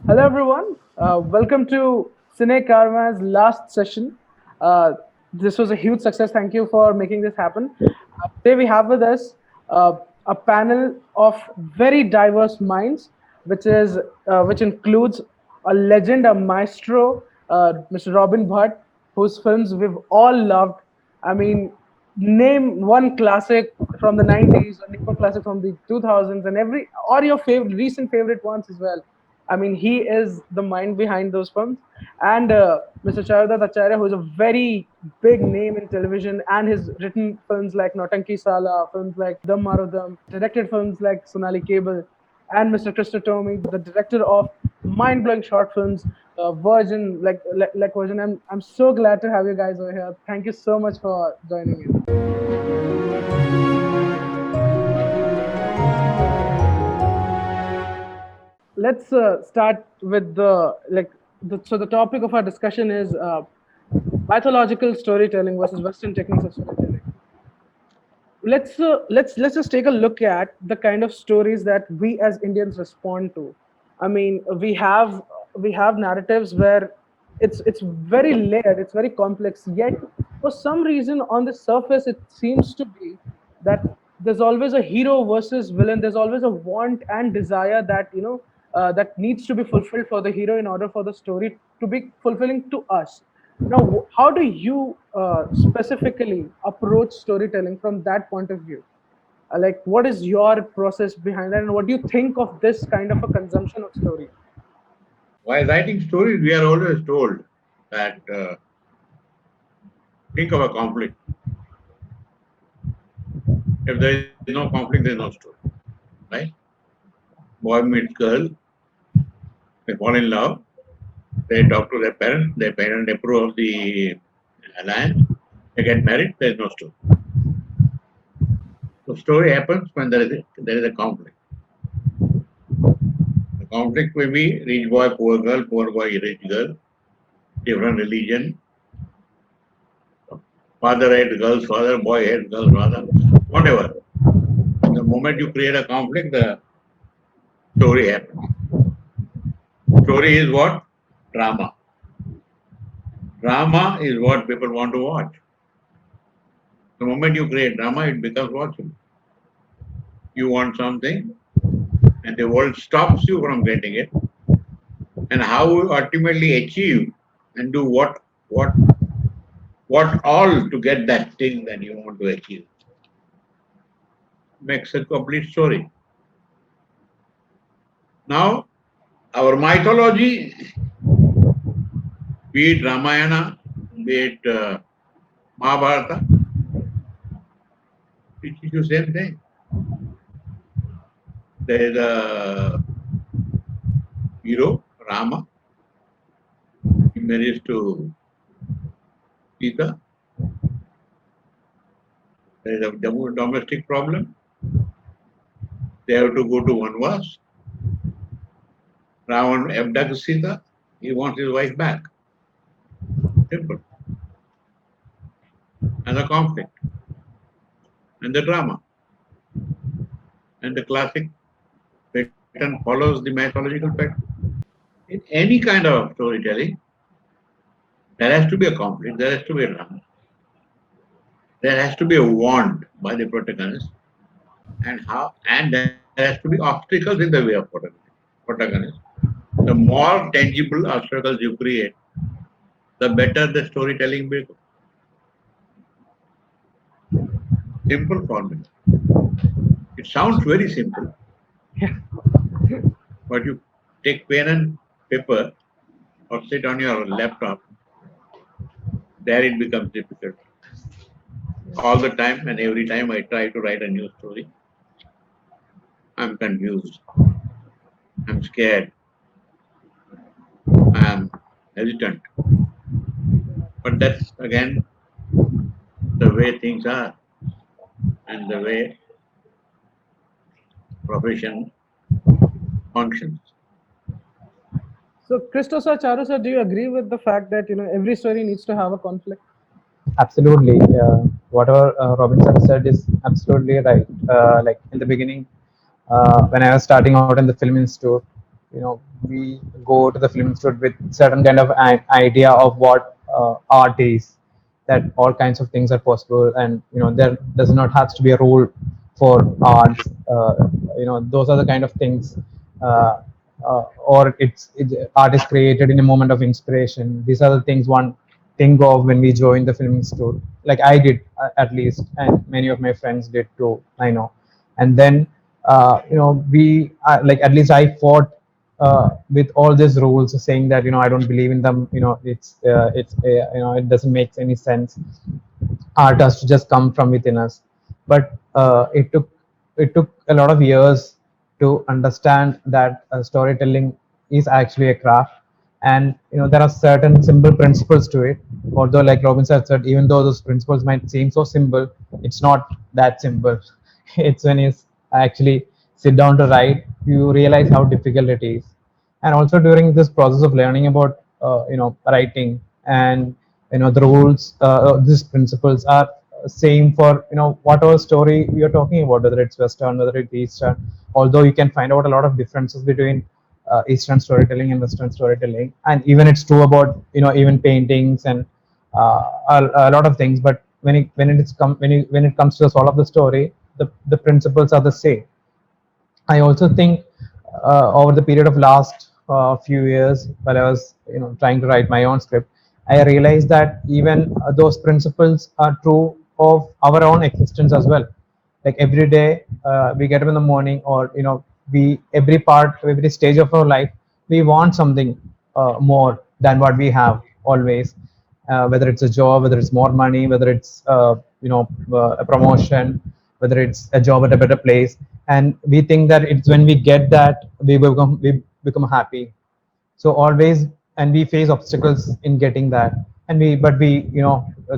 Hello, everyone. Welcome to Cine Karma's last session. Uh, this was a huge success. Thank you for making this happen. Today, we have with us a panel of very diverse minds, which includes a legend, a maestro, Mr. Robin Bhatt, whose films we've all loved. I mean, name one classic from the 90s, or name a classic from the 2000s, and or your favorite, recent favorite ones as well. I mean, he is the mind behind those films. And Mr. Charadath Acharya, who is a very big name in television and has written films like Nautanki Sala, films like Dam Maro Dam, directed films like Sonali Cable, and Mr. Krishna Tomey, the director of mind-blowing short films, Virgin, like Virgin. I'm so glad to have you guys over here. Thank you so much for joining in. Let's start with the topic of our discussion is mythological storytelling versus Western techniques of storytelling. Let's just take a look at the kind of stories that we as Indians respond to. I mean, we have narratives where it's very layered, it's very complex. Yet, for some reason, on the surface, it seems to be that there's always a hero versus villain. There's always a want and desire that needs to be fulfilled for the hero in order for the story to be fulfilling to us. Now, how do you specifically approach storytelling from that point of view? Like, what is your process behind that, and what do you think of this kind of a consumption of story? While writing stories, we are always told that think of a conflict. If there is no conflict, there is no story, right? Boy meets girl, they fall in love, they talk to their parents approve of the alliance, they get married, there is no story. So story happens when there is a conflict. The conflict may be rich boy, poor boy, rich girl, different religion, father hates girl's father, boy hates girl's father, whatever. The moment you create a conflict, the story happens. Story is what? Drama. Drama is what people want to watch. The moment you create drama, it becomes watchable. You want something, and the world stops you from getting it. And how you ultimately achieve and do what all to get that thing that you want to achieve makes a complete story. Now, our mythology, be it Ramayana, be it Mahabharata, teaches you same thing. There is a hero, Rama. He marries to Sita. There is a domestic problem. They have to go to Vanvas. Ravan abducts Sita. He wants his wife back. Simple. And the conflict. And the drama. And the classic pattern follows the mythological pattern. In any kind of storytelling, there has to be a conflict, there has to be a drama. There has to be a want by the protagonist, and there has to be obstacles in the way of protagonist. The more tangible obstacles you create, the better the storytelling becomes. Simple formula. It sounds very simple, but you take pen and paper or sit on your laptop, there it becomes difficult. All the time and every time I try to write a new story, I'm confused, I'm scared, I'm hesitant. But that's again the way things are and the way profession functions. So, Christos or Charu sir, do you agree with the fact that every story needs to have a conflict? Absolutely. Whatever Robin sir said is absolutely right. Like in the beginning, when I was starting out in the film institute, we go to the film institute with certain kind of idea of what art is, that all kinds of things are possible, and there does not have to be a rule for arts. Those are the kind of things, uh, or art is created in a moment of inspiration. These are the things one think of when we join the film institute, like I did, at least, and many of my friends did too, I know. And then we like, at least I fought with all these rules, saying that I don't believe in them. It doesn't make any sense. Art has to just come from within us. But it took a lot of years to understand that storytelling is actually a craft, and there are certain simple principles to it. Although, like Robin said, even though those principles might seem so simple, it's not that simple. It's when you actually sit down to write, you realize how difficult it is. And also, during this process of learning about writing, and the rules, these principles are same for whatever story you're talking about, whether it's Western, whether it's Eastern. Although you can find out a lot of differences between Eastern storytelling and Western storytelling, and even it's true about even paintings and a lot of things. But when it comes to the soul of the story, the principles are the same. I also think over the period of last few years, while I was trying to write my own script, I realized that even those principles are true of our own existence as well. Like every day, we get up in the morning, or we every stage of our life, we want something more than what we have always. Whether it's a job, whether it's more money, whether it's a promotion, whether it's a job at a better place, and we think that it's when we get that we become happy. So always, and we face obstacles in getting that, and we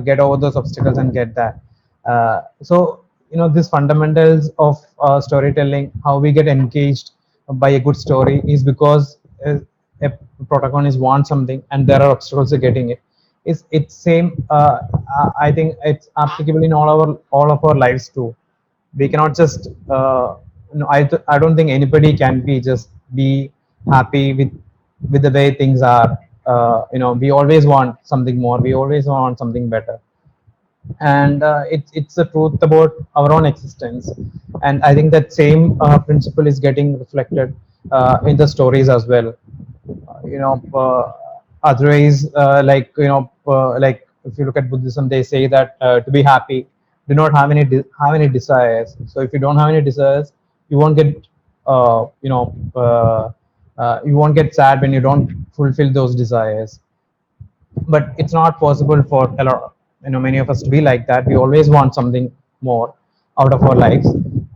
get over those obstacles and get that. So these fundamentals of storytelling, how we get engaged by a good story, is because a protagonist wants something and there are obstacles to getting it. It's same. I think it's applicable in all of our lives too. We cannot just I don't think anybody can just be happy with the way things are. We always want something more, we always want something better. And it's the truth about our own existence. And I think that same principle is getting reflected in the stories as well. Otherwise, like if you look at Buddhism, they say that to be happy, do not have any desires. So if you don't have any desires, you won't get you won't get sad when you don't fulfill those desires. But it's not possible for a lot, many of us to be like that. We always want something more out of our lives,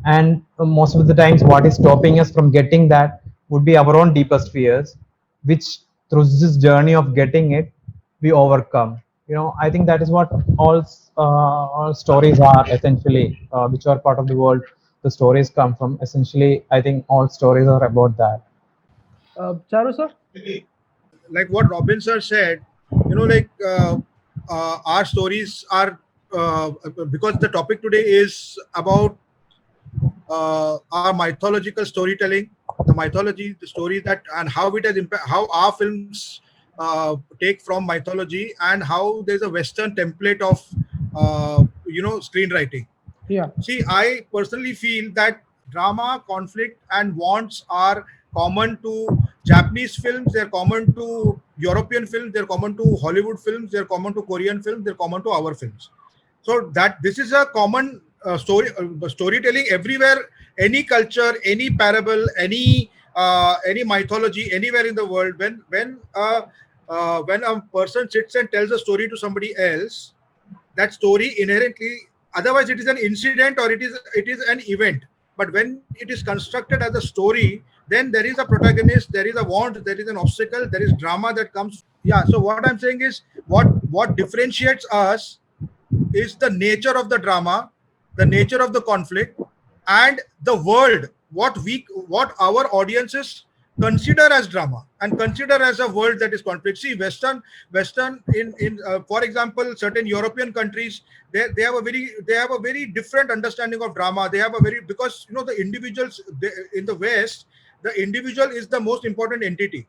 and most of the times what is stopping us from getting that would be our own deepest fears, which through this journey of getting it, we overcome. I think that is what all stories are essentially, which are part of the world the stories come from. Essentially, I think all stories are about that. Charu sir? Like what Robin sir said, like our stories are because the topic today is about our mythological storytelling, the mythology, the story that and how it has how our films take from mythology, and how there's a Western template of screenwriting. Yeah. See, I personally feel that drama, conflict, and wants are common to Japanese films, they're common to European films, they're common to Hollywood films, they're common to Korean films, they're common to our films. So that this is a common storytelling everywhere, any culture, any parable, any mythology, anywhere in the world. When a person sits and tells a story to somebody else, that story inherently, otherwise it is an incident or it is an event. But when it is constructed as a story, then there is a protagonist, there is a want, there is an obstacle, there is drama that comes. Yeah, so what I'm saying is, what differentiates us is the nature of the drama, the nature of the conflict, and the world, what our audiences consider as drama and consider as a world that is conflict. See, Western in for example, certain European countries, they have a very different understanding of drama. They have a very, because the individuals in the West, the individual is the most important entity.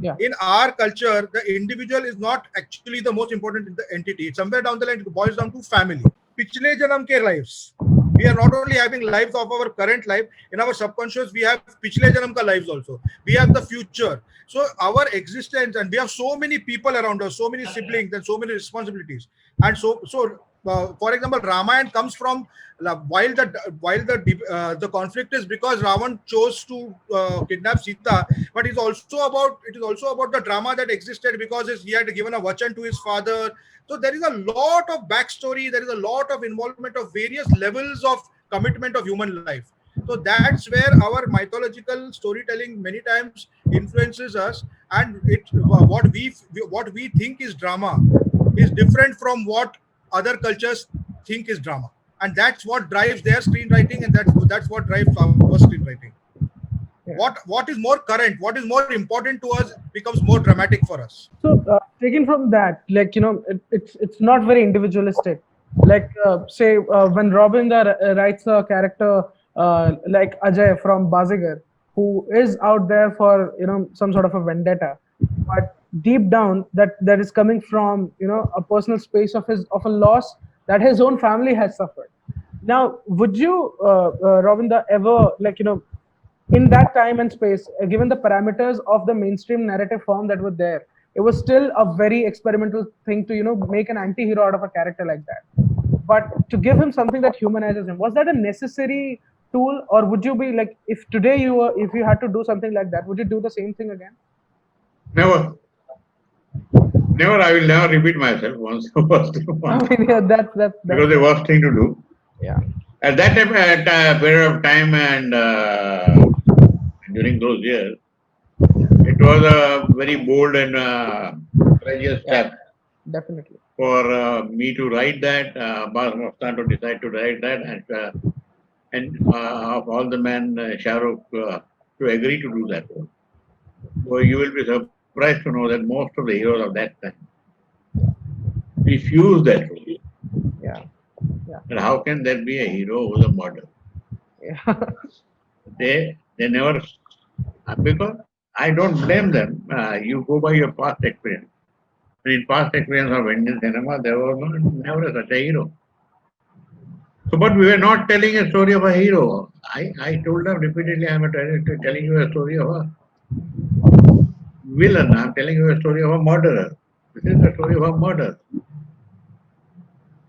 Yeah. In our culture, the individual is not actually the most important entity. Somewhere down the line, it boils down to family. Pichle janam ke lives. We are not only having lives of our current life, in our subconscious, we have pichle janam ka lives also. We have the future. So our existence, and we have so many people around us, so many siblings, and so many responsibilities. And for example, Ramayana comes from while the conflict is because Ravan chose to kidnap Sita, but it is also about the drama that existed because he had given a vachan to his father. So there is a lot of backstory, there is a lot of involvement of various levels of commitment of human life. So that's where our mythological storytelling many times influences us, and what we think is drama is different from what other cultures think is drama, and that's what drives their screenwriting, and that's what drives our screenwriting. Yeah. What is more current, what is more important to us becomes more dramatic for us. So taken from that, like it's not very individualistic. Like say when Robinda writes a character like Ajay from Bazigar, who is out there for some sort of a vendetta, but deep down that is coming from a personal space of a loss that his own family has suffered. Now, would you, Robinda, ever in that time and space, given the parameters of the mainstream narrative form that were there, it was still a very experimental thing to make an anti-hero out of a character like that. But to give him something that humanizes him, was that a necessary tool, or would you be like, if today if you had to do something like that, would you do the same thing again? Never. Never. I will never repeat myself once. Yeah, that's Because the worst thing to do. Yeah. At that time, at a period of time, and during those years, it was a very bold and courageous step Definitely. for me to write that. Abbas Maftan to decide to write that, and of all the men, Shah Rukh to agree to do that. So you will be surprised to know that most of the heroes of that time refused that role. Yeah. And how can there be a hero who's a murderer? Yeah. They never, because I don't blame them. You go by your past experience. In past experience of Indian cinema, there was never such a hero. So, but we were not telling a story of a hero. I told them repeatedly, I am telling you a story of a villain. I am telling you a story of a murderer. This is the story of a murderer.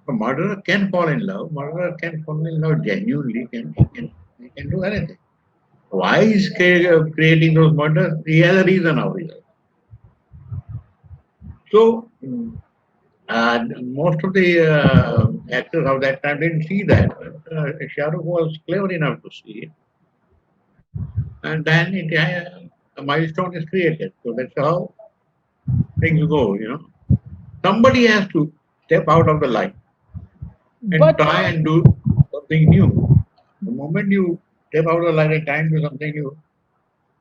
A murderer can fall in love. Murderer can fall in love genuinely. He can do anything. Why is creating those murders? He has a reason of it. So most of the actors of that time didn't see that. Shah Rukh was clever enough to see it, and then a milestone is created. So that's how things go. Somebody has to step out of the line and But try and do something new. The moment you step out of the line and try and do something new,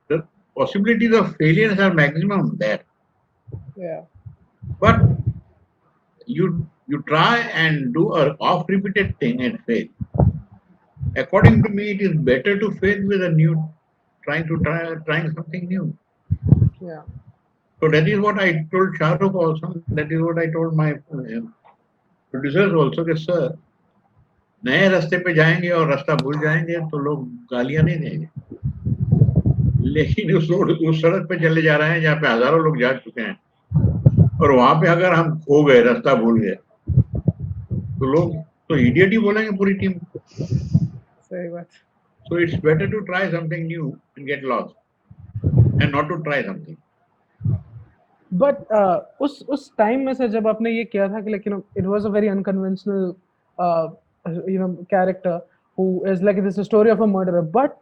the possibilities of failures are maximum there. yeah. But you try and do a oft repeated thing and fail. According to me, it is better to fail with a new, trying something new. Yeah. So that is what I told Shah Rukh also. That is what I told my producers also. कि sir, नए रास्ते पे जाएंगे और रास्ता भूल जाएंगे तो लोग गालियां नहीं देंगे, लेकिन उस सड़क पे चले जा रहे हैं जहाँ पे हजारों लोग जा चुके हैं, और वहां पे अगर हम खो गए, रास्ता भूल गए, तो लोग तो इडियट ही बोलेंगे पूरी टीम को. Very much. So it's better to try something new and get lost, and not to try something. But उस टाइम में से जब आपने ये किया था कि it was a very unconventional character who is like, this is a story of a murderer, but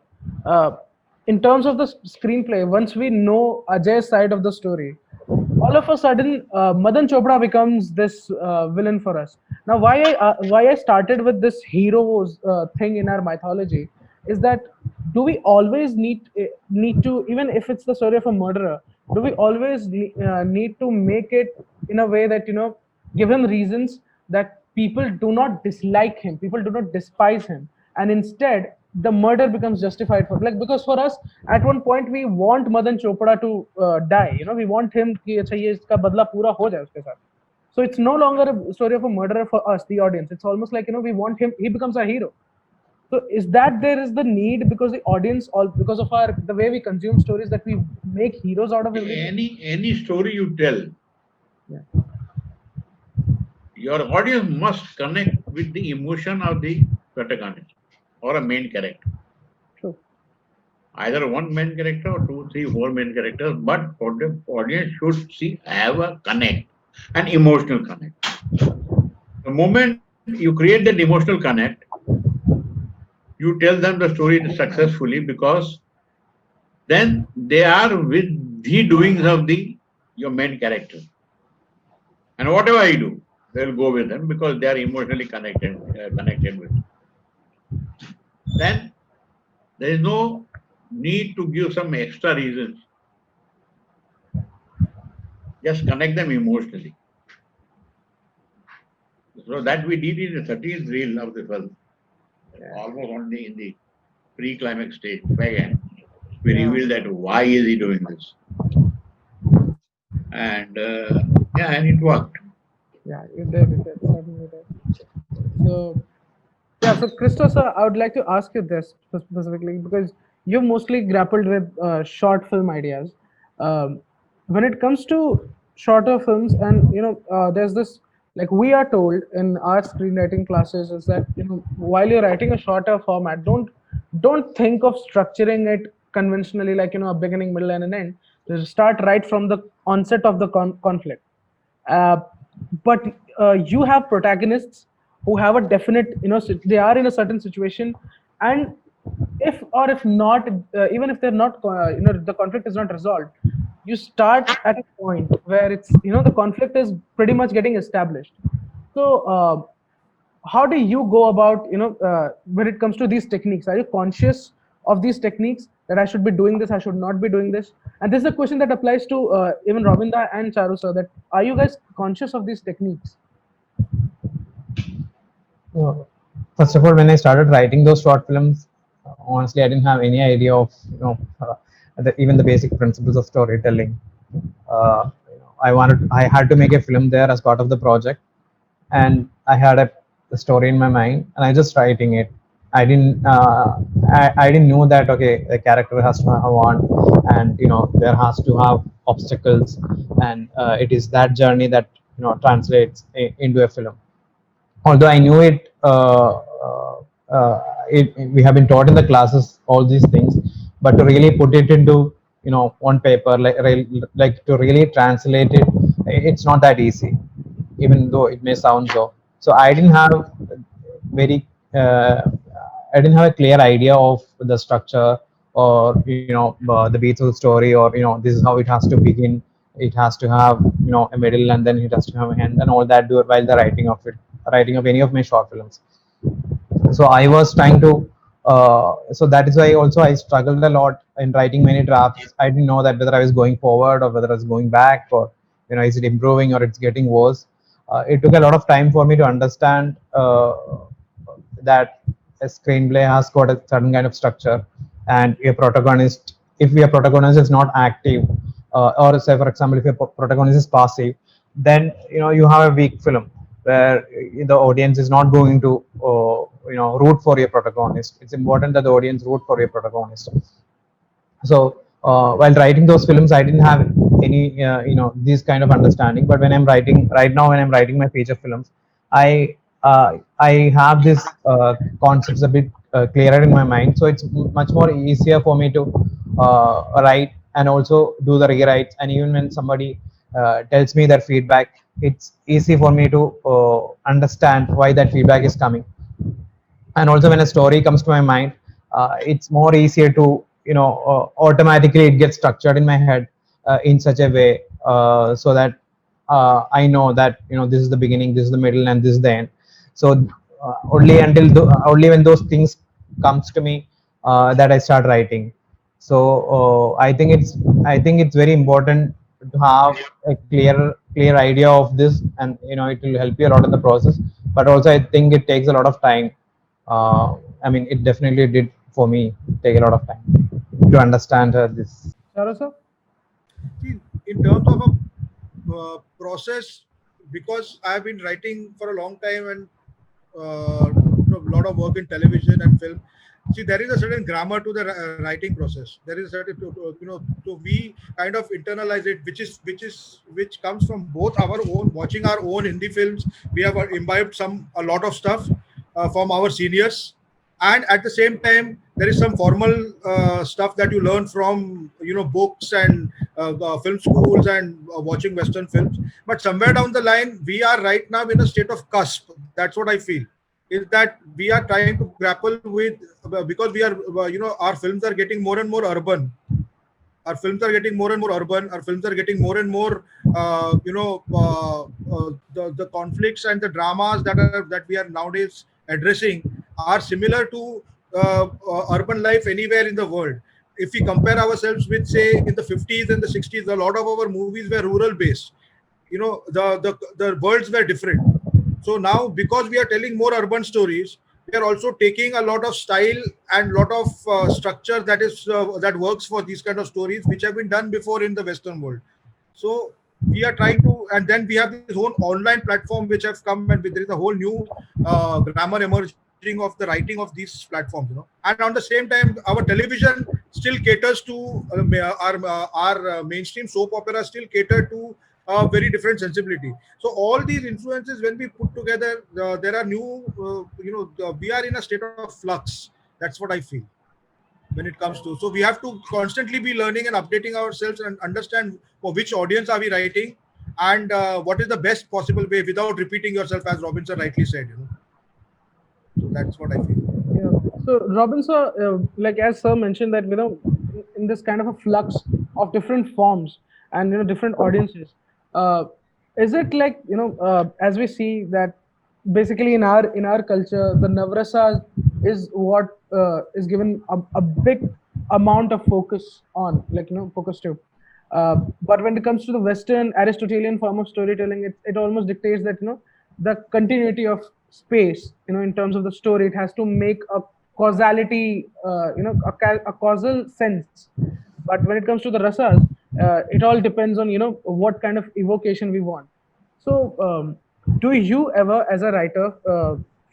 in terms of the screenplay, once we know Ajay's side of the story, all of a sudden Madan Chopra becomes this villain for us. Now why I started with this heroes thing in our mythology is that, do we always need to, even if it's the story of a murderer, do we always need to make it in a way that give him reasons that people do not dislike him, people do not despise him, and instead the murder becomes justified for, like, because for us at one point we want Madan Chopra to die, you know, we want him कि अच्छा ये इसका बदला पूरा हो जाए उसके साथ. So it's no longer a story of a murderer for us, the audience. It's almost like, you know, we want him, he becomes a hero. So is that there is the need, because the audience, all because of our the way we consume stories, that we make heroes out of everything? Any story you tell, Yeah. your audience must connect with the emotion of the protagonist or a main character. True. Either one main character or 2, 3, 4 main characters, but for the audience should have a connect, an emotional connect. The moment you create that emotional connect, you tell them the story successfully, because then they are with the doings of the your main character, and whatever I do, they'll go with them because they are emotionally connected with it. Then there is no need to give some extra reasons. Just connect them emotionally. So that we did in the 13th reel of the film, almost only in the pre-climax stage. Again, we reveal that why is he doing this, and and it worked. Yeah, it did, certainly did. So, yeah, so Christos, I would like to ask you this specifically, because you've mostly grappled with short film ideas. When it comes to shorter films, and you know, there's this, like, we are told in our screenwriting classes is that, you know, while you're writing a shorter format, don't think of structuring it conventionally, like, you know, a beginning, middle, and an end. Just start right from the onset of the conflict. Uh, but you have protagonists who have a definite, you know, they are in a certain situation, and if or if not, even if they're not, you know, the conflict is not resolved, you start at a point where it's, you know, the conflict is pretty much getting established. So how do you go about, you know, when it comes to these techniques? Are you conscious of these techniques, that I should be doing this, I should not be doing this? And this is a question that applies to even Robinda and Charu sir, that are you guys conscious of these techniques? First of all, when I started writing those short films, honestly, I didn't have any idea of, you know, even the basic principles of storytelling. I had to make a film there as part of the project, and I had a story in my mind, and I just writing it. I didn't know that, okay, the character has to have one, and you know, there has to have obstacles, and it is that journey that, you know, translates into a film. Although I knew it, we have been taught in the classes all these things, but to really put it into, you know, on paper, like to really translate it, it's not that easy, even though it may sound so. So I didn't have very I didn't have a clear idea of the structure, or you know, the beats of the story, or you know, this is how it has to begin. It has to have, you know, a middle, and then it has to have a end, and all that do while the writing of any of my short films. So I was trying to. So that is why also I struggled a lot in writing many drafts. I didn't know that whether I was going forward or whether I was going back, or you know, is it improving or it's getting worse. It took a lot of time for me to understand that a screenplay has got a certain kind of structure, and a protagonist, if your protagonist is not active, or say for example, if your protagonist is passive, then you know, you have a weak film where the audience is not going to you know, root for your protagonist. It's important that the audience root for your protagonist. So while writing those films, I didn't have any you know, this kind of understanding. But when I'm writing right now, when I'm writing my feature films, I have this concepts a bit clearer in my mind. So it's much more easier for me to write and also do the rewrites. And even when somebody tells me their feedback, it's easy for me to understand why that feedback is coming. And also when a story comes to my mind, it's more easier to, you know, automatically it gets structured in my head in such a way so that I know that, you know, this is the beginning, this is the middle, and this is the end. So only when those things comes to me that I start writing. So I think it's very important to have a clear idea of this, and you know, it will help you a lot in the process. But also I think it takes a lot of time. I mean, it definitely did for me take a lot of time to understand this. Charo sir? See, in terms of a process, because I've been writing for a long time and a lot of work in television and film. See, there is a certain grammar to the writing process. There is a certain, so we kind of internalize it, which comes from both our own watching our own Hindi films. We have imbibed a lot of stuff from our seniors, and at the same time, there is some formal stuff that you learn from books and film schools and watching Western films. But somewhere down the line, we are right now in a state of cusp. That's what I feel. Is that we are trying to grapple with because we are our films are getting more and more urban. Our films are getting more and more urban. Our films are getting more and more the conflicts and the dramas that we are nowadays addressing are similar to urban life anywhere in the world. If we compare ourselves with, say, in the 50s and the 60s, a lot of our movies were rural based. The worlds were different. So now, because we are telling more urban stories, we are also taking a lot of style and lot of structure that works for these kind of stories, which have been done before in the Western world. So we are trying to, and then we have this whole online platform which have come, and there is a whole new grammar emerging of the writing of these platforms. And on the same time, our television still caters to our mainstream soap opera still cater to a very different sensibility. So all these influences, when we put together, there are new, we are in a state of flux. That's what I feel when it comes to. So we have to constantly be learning and updating ourselves and understand for which audience are we writing and what is the best possible way without repeating yourself, as Robinson rightly said. So that's what I feel. Yeah. So Robin sir, like as sir mentioned that in this kind of a flux of different forms and different audiences, is it like as we see that basically in our culture the Navrasa is what is given a big amount of focus on, like focus to. But when it comes to the Western Aristotelian form of storytelling, it almost dictates that the continuity of space, in terms of the story, it has to make a causality, a causal sense. But when it comes to the rasas, it all depends on what kind of evocation we want. So do you ever, as a writer,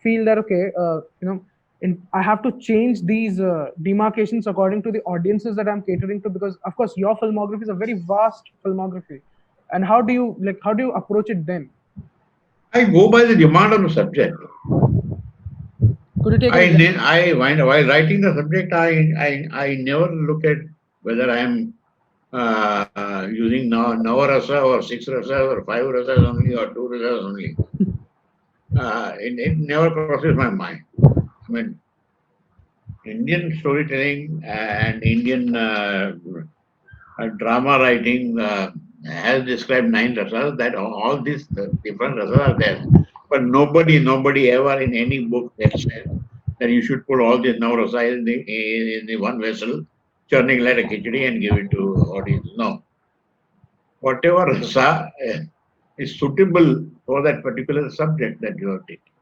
feel that okay, I have to change these demarcations according to the audiences that I'm catering to? Because of course your filmography is a very vast filmography, and how do you approach it then? I go by the demand of the subject. Could you take while writing the subject, I never look at whether I am using Navarasa or 6 rasas or 5 rasas only or 2 rasas only. It never crosses my mind. I mean, Indian storytelling and Indian drama writing has described 9 rasas, that all these different rasas are there. But nobody ever in any book has said that you should put all these Navarasa in the one vessel, churning like a khichdi and give it to audience. No. Whatever rasa is suitable for that particular subject that you are taking,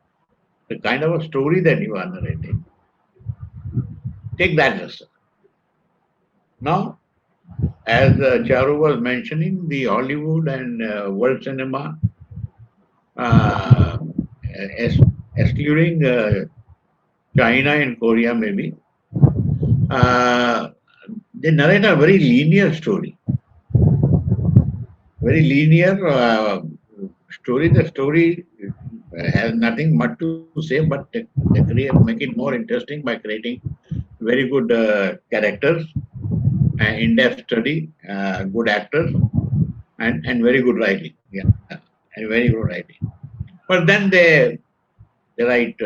the kind of a story that you are narrating, take that rasa. Now, as Charu was mentioning, the Hollywood and world cinema, excluding China and Korea maybe, they narrate a very linear story. Very linear story. The story has nothing much to say, but they make it more interesting by creating very good characters, in-depth study, good actors, and very good writing. Yeah, and very good writing. But then they write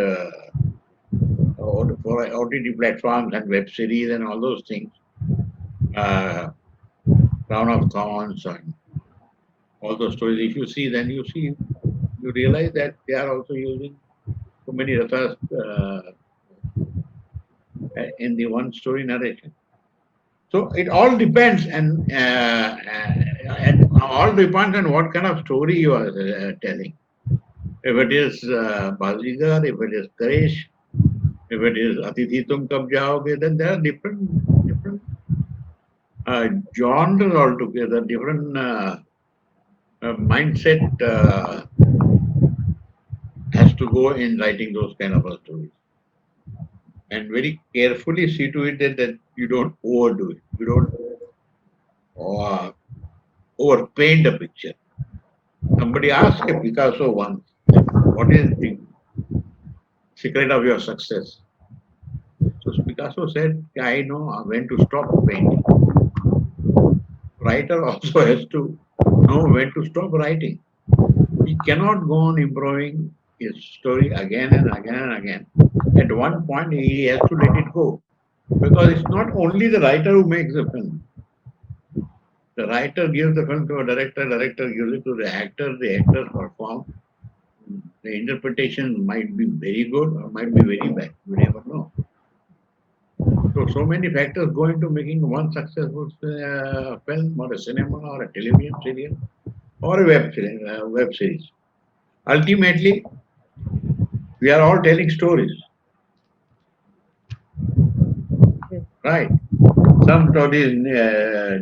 for OTT platforms and web series and all those things. Crown of Thorns and all those stories. If you see, then you realize that they are also using so many rasas in the one story narration. So it all depends, and all depends on what kind of story you are telling. If it is Bazigar, if it is Karesh, If it is Atithi Tum Kab Jaoge, then there are different genres altogether, different mindset has to go in writing those kind of stories. And very carefully see to it that you don't overdo it. You don't overpaint a picture. Somebody asked a Picasso once, what is the secret of your success? So Picasso said, I know when to stop painting. Writer also has to know when to stop writing. He cannot go on improving his story again and again and again. At one point, he has to let it go. Because it's not only the writer who makes the film. The writer gives the film to a director, director gives it to the actor performs. The interpretation might be very good or might be very bad. You never know. So many factors go into making one successful film or a cinema or a television serial or a web series. Ultimately, we are all telling stories, right? Some stories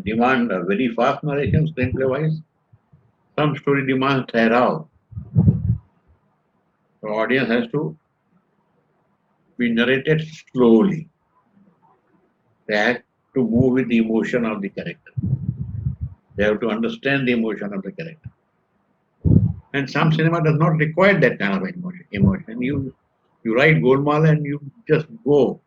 demand a very fast narration, screenplay-wise. Some story demands therav. The audience has to be narrated slowly. They have to move with the emotion of the character. They have to understand the emotion of the character. And some cinema does not require that kind of emotion. You write Golmaal and you just go.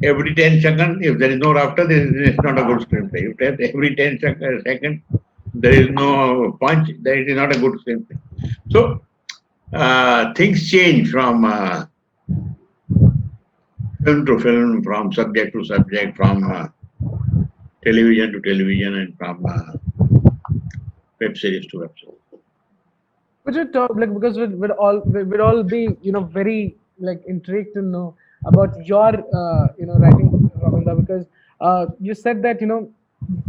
Every 10 seconds, if there is no laughter, it's not a good screenplay. If every 10 seconds, there is no punch, then it is not a good screenplay. So, things change from film to film, from subject to subject, from television to television, and from web series to web series. Could you talk like because we'd all be very like intrigued to know about your writing, Ravinda, because you said that a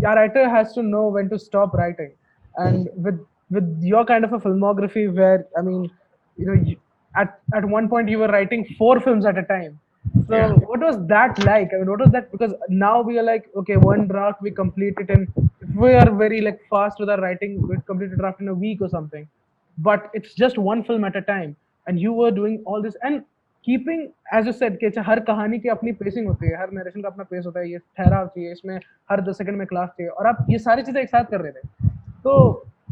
writer has to know when to stop writing, and with your kind of a filmography where I mean at one point you were writing 4 films at a time. So Yeah. what was that like? I mean, what was that? Because now we are like, okay, one draft we complete it in. If we are very like fast with our writing, we complete a draft in a week or something. But it's just one film at a time, and you were doing all this and keeping, as you said, कि हर कहानी की अपनी pacing होती है, हर narration का अपना pace होता है, ये ठहराव चाहिए, इसमें हर 10 सेकंड में क्लास चाहिए, और आप ये सारी चीजें एक साथ कर रहे थे, तो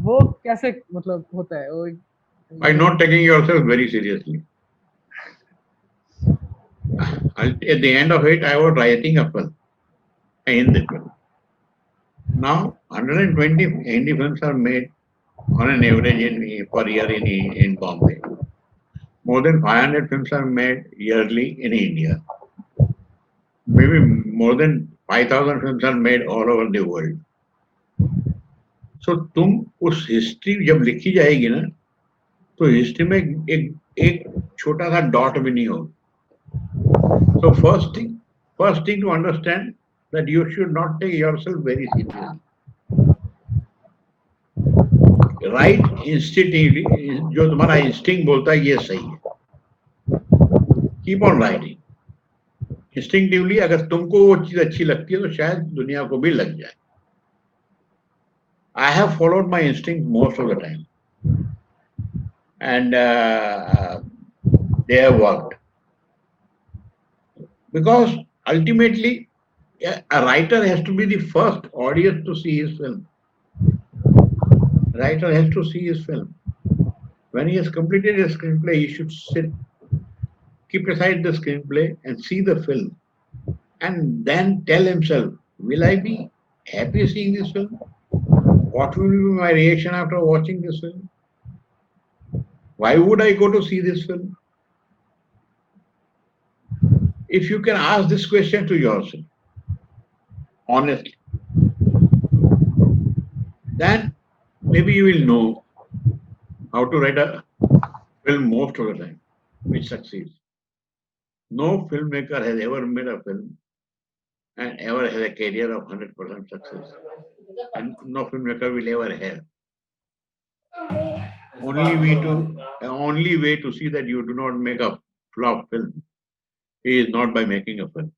वो कैसे मतलब होता है वो By not taking yourself very seriously. At the end of it, I was writing a film. I end the film. Now, 120 Hindi films are made on an average per year in Bombay. More than 500 films are made yearly in India. Maybe more than 5,000 films are made all over the world. So तुम उस history जब लिखी जाएगी ना, तो history में एक छोटा सा डॉट भी नहीं होगा. So first thing to understand that you should not take yourself very seriously. Write instinctively, जो तुम्हारा instinct बोलता है ये सही है. Keep on writing. Instinctively अगर तुमको वो चीज अच्छी लगती है तो शायद दुनिया को भी लग जाए. I have followed my instinct most of the time, and they have worked. Because ultimately, a writer has to be the first audience to see his film. The writer has to see his film. When he has completed his screenplay, he should sit, keep aside the screenplay and see the film. And then tell himself, will I be happy seeing this film? What will be my reaction after watching this film? Why would I go to see this film? If you can ask this question to yourself, honestly, then maybe you will know how to write a film most of the time, which succeeds. No filmmaker has ever made a film and ever has a career of 100% success. And no filmmaker will ever have. Only way to see that you do not make a flop film is not by making a film.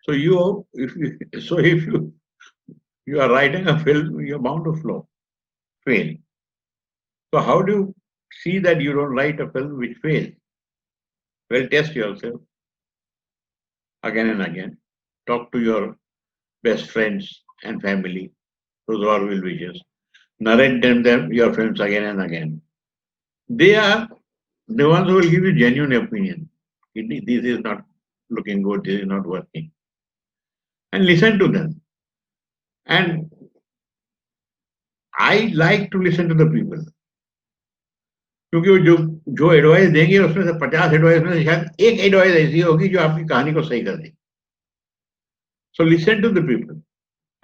So if you are writing a film, you're bound to flop, fail. So how do you see that you don't write a film which fails? Well, test yourself again and again. Talk to your best friends and family, those are well wishers. Narrate them your films again and again. They are the ones who will give you genuine opinion. This is not looking good, this is not working. And listen to them. And I like to listen to the people. क्योंकि वो जो advice देंगे उसमें से 50 advice में से शायद एक एडवाइस ऐसी होगी जो आपकी कहानी को सही कर देगी. So listen to the people.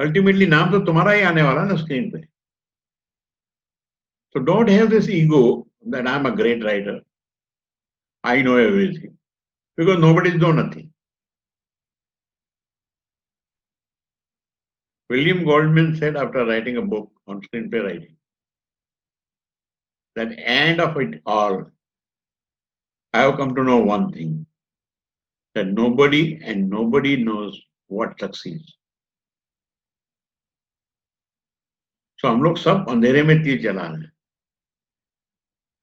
Ultimately नाम तो तुम्हारा ही आने वाला ना स्क्रीन पे. So don't have this ego that I'm a great writer. I know everything. Because nobody knows nothing. William Goldman said after writing a book on screenplay writing, that end of it all, I have come to know one thing, that nobody knows what succeeds. So हम लोग सब अंधेरे में तीर चला रहे हैं.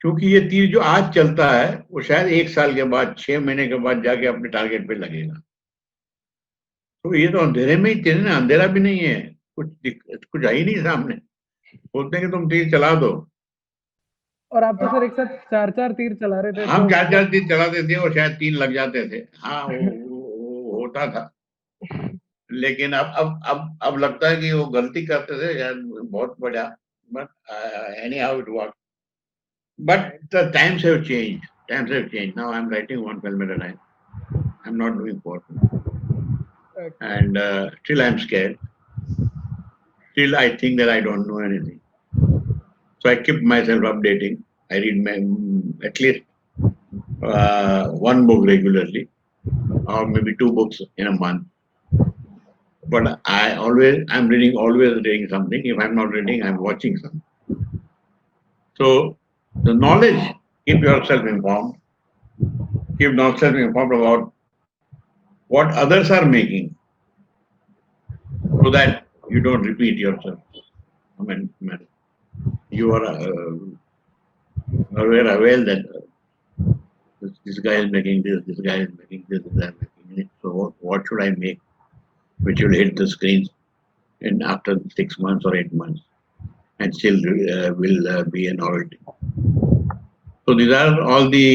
क्योंकि ये तीर जो आज चलता है वो शायद 1 साल के बाद 6 महीने के बाद जाके अपने टारगेट पे लगेगा. तो ये तो अंधेरे में ही तीर ना, अंधेरा भी नहीं है, कुछ है ही नहीं सामने. बोलते हैं कि तुम तीर चला दो. और आप तो सर एक साथ 4-4 तीर चला रहे थे. हम 4-4 तीर चलाते थे और शायद 3 लग जाते थे. हाँ वो होता था. लेकिन अब लगता है कि वो गलती करते थे यार, बहुत बड़ा. But anyhow it worked. But the times have changed. Now I'm writing one film at a time. I'm not doing 4 films. Okay. And still I'm scared. Still I think that I don't know anything. So I keep myself updating. I read at least 1 book regularly, or maybe 2 books in a month. But I'm always reading something. If I'm not reading, I'm watching something. So the knowledge, keep yourself informed. Keep yourself informed about what others are making, so that you don't repeat yourself. I mean you are aware that this guy is making this guy is making this guy is making it. So what should I make which will hit the screens in after 6 months or 8 months and still will be a novelty. So these are all the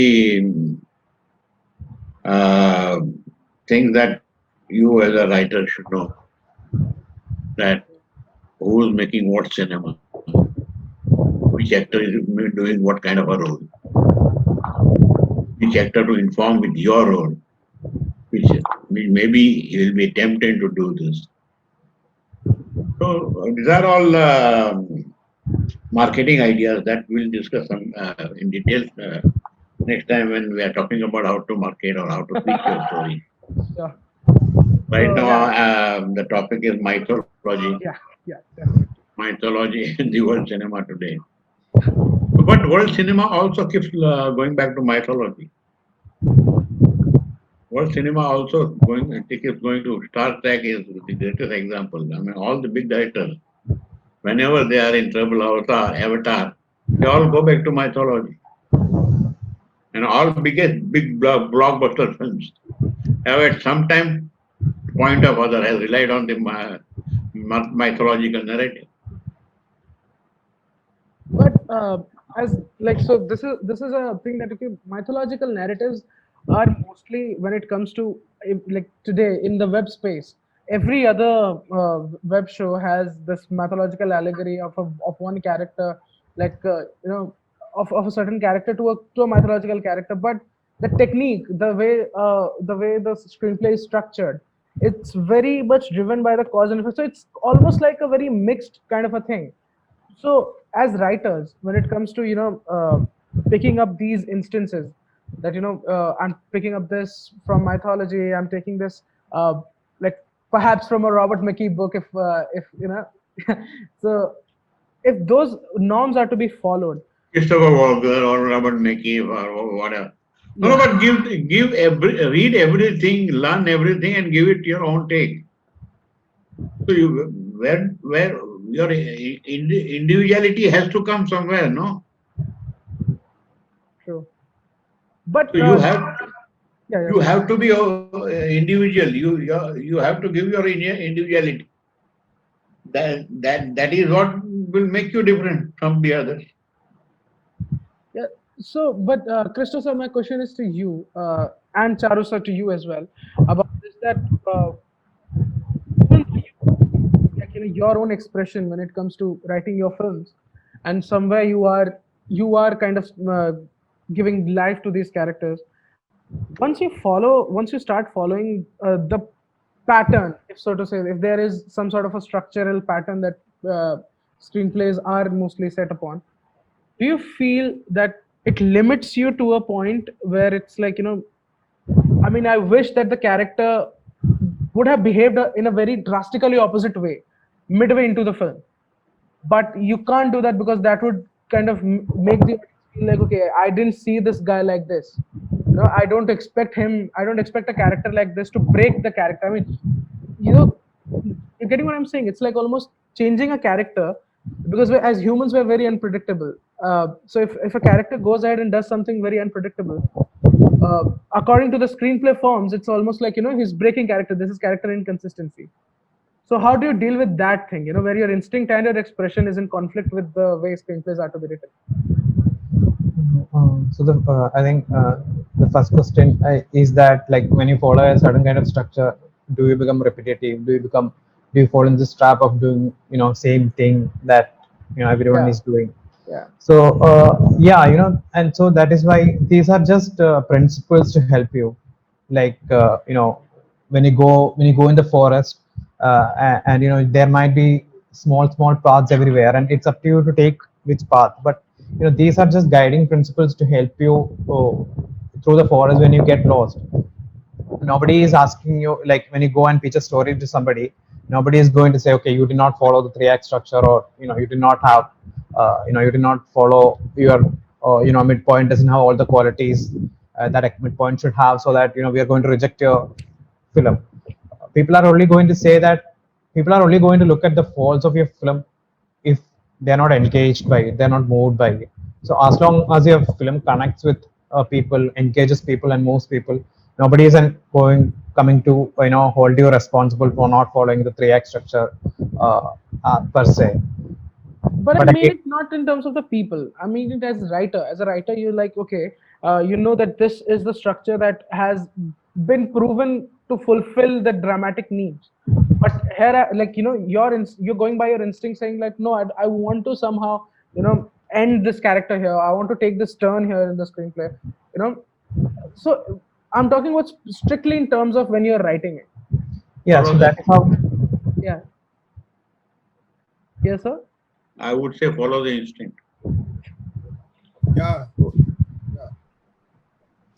things that you as a writer should know, that who is making what cinema, which actor is doing what kind of a role, which actor to inform with your role, which maybe he will be tempted to do this. So these are all marketing ideas that we'll discuss in detail next time when we are talking about how to market or how to pitch your story. Yeah. Right now, the topic is mythology. Yeah, definitely. Mythology in the world cinema today. But world cinema also keeps going back to mythology. World cinema also keeps going to Star Trek is the greatest example. I mean, all the big directors, whenever they are in trouble, Avatar, they all go back to mythology. And all big blockbuster films have at some time point of other has relied on the mythological narrative. But so this is a thing that mythological narratives are mostly, when it comes to like today in the web space, every other web show has this mythological allegory of one character, like of a certain character to a mythological character. But the technique, the way the screenplay is structured, it's very much driven by the cause and effect. So it's almost like a very mixed kind of a thing. So as writers, when it comes to picking up these instances, that I'm picking up this from mythology, I'm taking this like perhaps from a Robert McKee book, if so if those norms are to be followed, Christopher Walken or Robert McKee or whatever, No, but read everything, learn everything, and give it your own take. So where your individuality has to come somewhere, no? True. But So you have yeah, you have to be individual. You have to give your individuality. That is what will make you different from the others. yeah. So, but Christo sir, my question is to you, and Charu sir, to you as well, about this, that even though like, your own expression when it comes to writing your films, and somewhere you are kind of giving life to these characters. Once you start following the pattern, if so to say, if there is some sort of a structural pattern that screenplays are mostly set upon, do you feel that it limits you to a point where it's like, I mean, I wish that the character would have behaved in a very drastically opposite way midway into the film, but you can't do that because that would kind of make the audience feel like, okay, I didn't see this guy like this. I don't expect him. I don't expect a character like this to break the character. I mean, you know, you're getting what I'm saying. It's like almost changing a character because as humans, we're very unpredictable. So if a character goes ahead and does something very unpredictable, according to the screenplay forms, it's almost like, he's breaking character. This is character inconsistency. So how do you deal with that thing, where your instinct and your expression is in conflict with the way screenplays are to be written? I think the first question is that, like, when you follow a certain kind of structure, do you become repetitive? Do you fall in this trap of doing same thing that everyone is doing? Yeah. So and so that is why these are just principles to help you. Like when you go in the forest, and there might be small paths everywhere, and it's up to you to take which path. But these are just guiding principles to help you through the forest when you get lost. Nobody is asking you, like, when you go and pitch a story to somebody, nobody is going to say, okay, you did not follow the 3 act structure, or you did not have you did not follow your midpoint doesn't have all the qualities that a midpoint should have, so that we are going to reject your film. People are only going to say that, people are only going to look at the faults of your film if they're not engaged by it, they're not moved by it. So as long as your film connects with people, engages people, and moves people, nobody is coming to hold you responsible for not following the 3 act structure per se. But I mean it not in terms of the people. I mean it as writer. As a writer, you're like, okay, you know that this is the structure that has been proven to fulfill the dramatic needs. But here, like, you're going by your instinct, saying like, no, I want to somehow, end this character here. I want to take this turn here in the screenplay. So I'm talking about strictly in terms of when you're writing it. Yeah. So that's how. Yeah. Yes, sir. I would say follow the instinct. Yeah.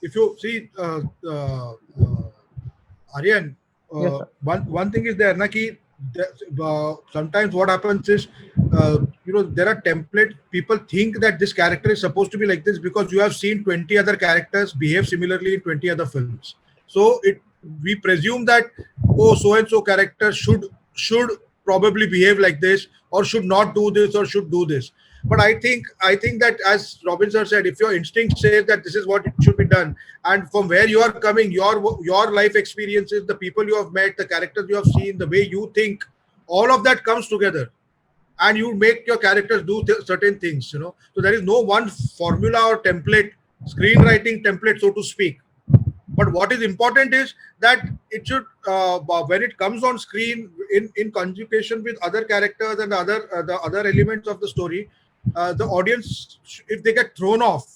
If you see, Aryan, Yes, one thing is there, na ki, sometimes what happens is, there are templates. People think that this character is supposed to be like this because you have seen 20 other characters behave similarly in 20 other films. So we presume that, oh, so and so character should probably behave like this, or should not do this, or should do this. But I think that, as Robin sir said, if your instinct says that this is what it should be done, and from where you are coming, your life experiences, the people you have met, the characters you have seen, the way you think, all of that comes together, and you make your characters do certain things. So there is no one formula or template, screenwriting template, so to speak. But what is important is that it should, when it comes on screen in conjugation with other characters and the other elements of the story, the audience, if they get thrown off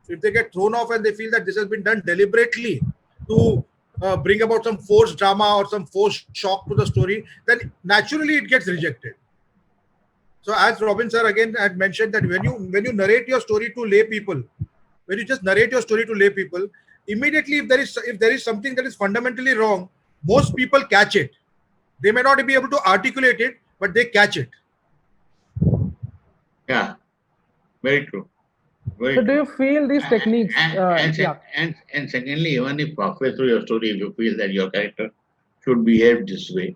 and they feel that this has been done deliberately to bring about some forced drama or some forced shock to the story, then naturally it gets rejected. So as Robin sir again had mentioned, that when you narrate your story to lay people, when you just narrate your story to lay people, immediately if there is something that is fundamentally wrong, most people catch it. They may not be able to articulate it, but they catch it. Yeah, very true. Very So do true. you feel these techniques? Yeah. And secondly, even if halfway through your story, if you feel that your character should behave this way,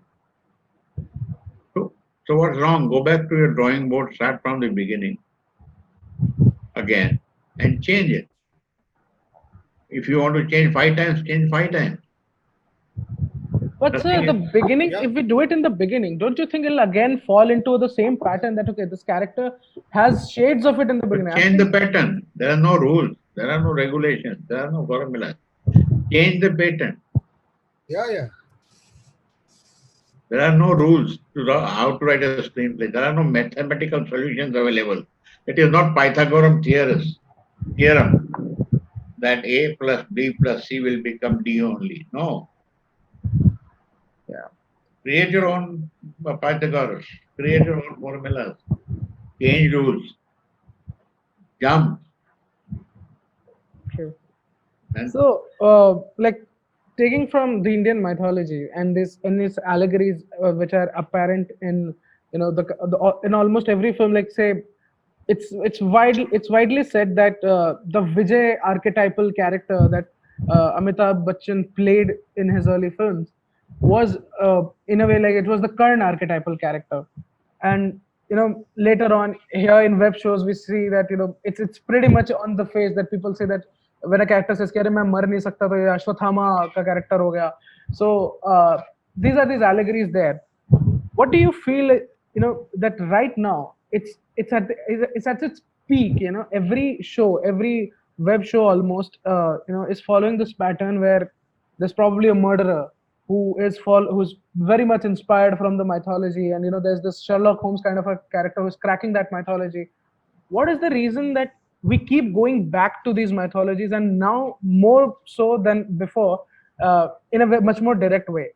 so, so what's wrong? Go back to your drawing board, start from the beginning again, and change it. If you want to change 5 times, change 5 times. But sir, Nothing the is. beginning, Yeah. if we do it in the beginning, don't you think it'll again fall into the same pattern that okay, this character has shades of it in the But beginning? I'm change the saying, pattern. There are no rules. There are no regulations. There are no formulas. Change the pattern. Yeah, yeah. There are no rules to how to write a screenplay. There are no mathematical solutions available. It is not Pythagorean theorem that A plus B plus C will become D only. No. yeah, Create your own Pythagoras. Create your own formulas. Change rules. Jump. true. And So, like taking from the Indian mythology and this and its allegories, which are apparent in the in almost every film, like say, it's widely said that the Vijay archetypal character that Amitabh Bachchan played in his early films was in a way like it was the Karn archetypal character, and later on here in web shows we see that it's pretty much on the face that people say that when a character says कि अरे मैं मर नहीं सकता तो ये अश्वत्थामा का character हो गया. So these are these allegories there. What do you feel that right now it's at its peak? Every show, every web show almost is following this pattern where there's probably a murderer who's very much inspired from the mythology, and there's this Sherlock Holmes kind of a character who's cracking that mythology. What is the reason that we keep going back to these mythologies, and now more so than before, in a much more direct way?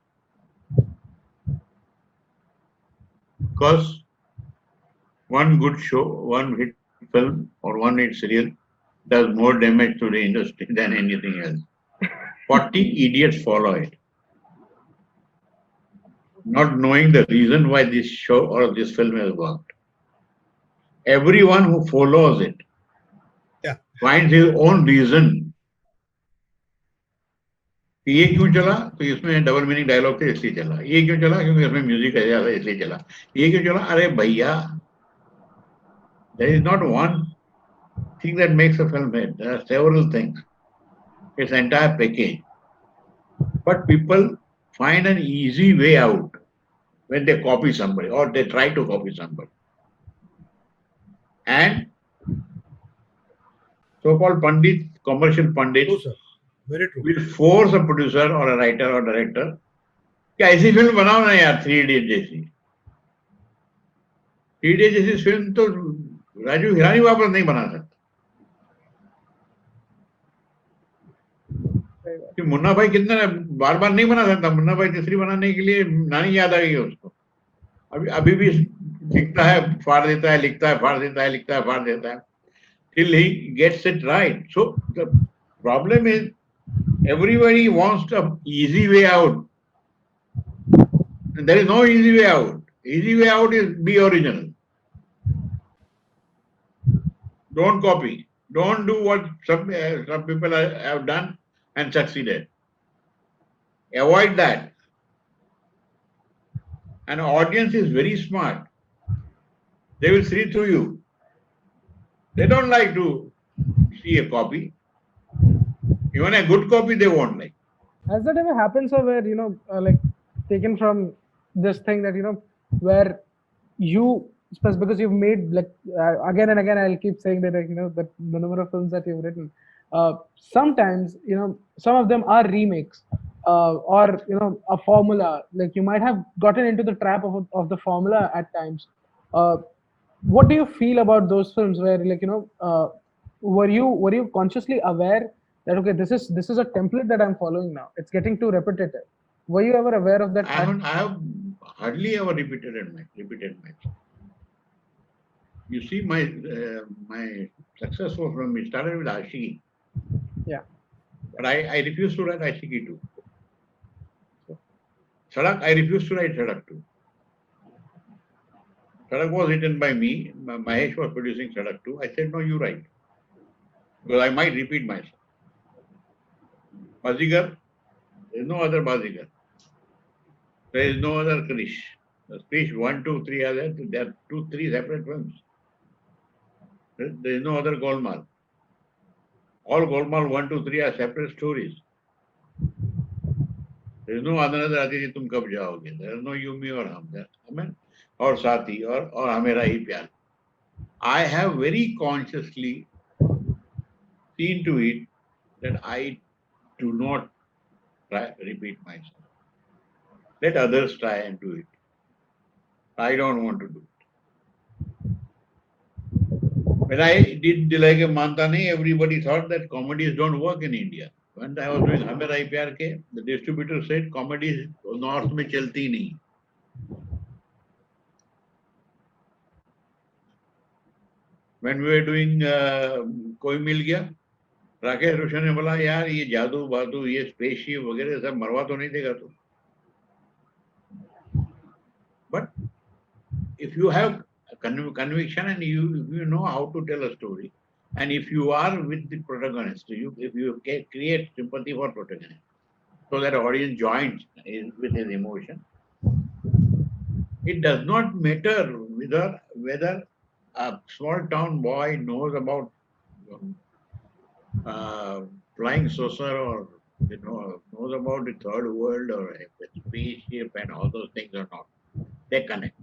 because one good show, one hit film, or one hit serial does more damage to the industry than anything else. 40 idiots follow it, not knowing the reason why this show or this film has worked. Everyone who follows it Yeah. finds his own reason. कि ये क्यों चला तो इसमें double meaning dialogue थे इसलिए चला, ये क्यों चला क्योंकि इसमें म्यूजिक ऐसा था इसलिए चला, ये क्यों चला, अरे भैया, there is not one thing that makes a film hit. There are several things. It's entire package. But people find an easy way out when they copy somebody or they try to copy somebody. And so-called Pandit, commercial Pandits, True, sir. Very true. will force a producer or a writer or director कि ऐसी film बनाओ ना यार, 3 Idiots जैसी. 3 Idiots जैसी film तो राजू हिरानी वापस नहीं बना सकता. कि मुन्ना भाई कितना बार बार नहीं बना सकता. मुन्ना भाई तीसरी बनाने के लिए नानी याद आ गई है उसको. अभी भी लिखता है, फाड़ देता है, लिखता है, फाड़ देता है, लिखता है, फाड़ देता है, till he gets it right. So the problem is everybody wants an easy way out. And there is no easy way out. Easy way out is be original. Don't copy. Don't do what some people have done and succeeded. Avoid that. An audience is very smart. They will see through you. They don't like to see a copy. Even a good copy they won't like. Has that ever happened, sir, where like taken from this thing that where you because you've made like again and again, I'll keep saying that like, that the number of films that you've written, sometimes some of them are remakes, or a formula. Like you might have gotten into the trap of the formula at times. What do you feel about those films where like were you consciously aware that okay, this is a template that I'm following now, it's getting too repetitive? Were you ever aware of that? I have hardly ever repeated myself. You see, my successful film, it started with Ashiki. Yeah. But I refused to write Ashiki too. Sadak, I refused to write Sadak too. Sadak was written by me. Mahesh was producing Sadak too. I said, no, you write. Because I might repeat myself. Bazigar, there is no other Bazigar. There is no other Krish. The Krish 1, 2, 3 are there. There are 2, 3 separate films. There is no other Golmaal. All Golmaal 1, 2, 3 are separate stories. There is no another Aditi Tum Kab Jaoge. There is no Yumi or Hum. Or Sati or Hamera Hi Pyar. I have very consciously seen to it that I do not repeat myself. Let others try and do it. I don't want to do it. When I did Dilai Ke Manta Nahi, everybody thought that comedies don't work in India. When I was doing Hame Rai Pyar Ke, the distributor said comedies north mein chalti nahi. When we were doing Koi Mil Gaya, Rakesh Roshan ने बोला यार ये जादू बादू ये spaceship वगैरह सब मरवा तो नहीं देगा तू. But if you have conviction and you know how to tell a story, and if you are with the protagonist, if you create sympathy for protagonist, so that audience joins with his emotion, it does not matter whether a small town boy knows about flying saucer or knows about the third world or a spaceship and all those things or not. They connect.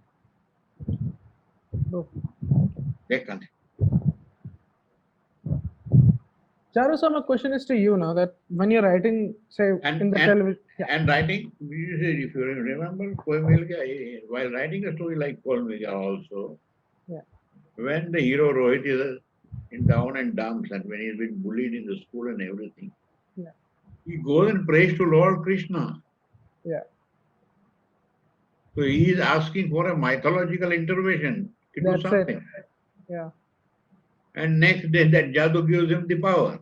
They connect. Charu, so my question is to you now that when you're writing, say, in the television. And writing, if you remember, Koi Mil Gaya, while writing a story like Koi Mil Gaya also, when the hero Rohit is in down and dumps and when he's been bullied in the school and everything, he goes and prays to Lord Krishna. So he is asking for a mythological intervention to do something. And next day that Jadoo gives him the power.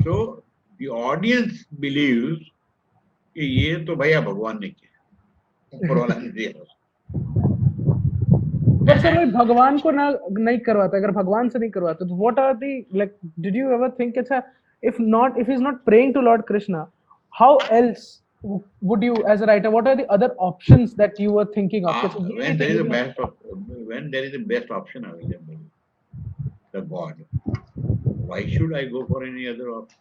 So the audience believes कि ये तो भैया भगवान ने किया, ऊपर वाला ने दिया. But sir, भगवान को ना नहीं करवाता, अगर भगवान से नहीं करवाता, तो what are the, like, did you ever think अच्छा, if he's not praying to Lord Krishna, how else would you, as a writer, what are the other options that you were thinking of? When there is a best option available, the God, why should I go for any other option?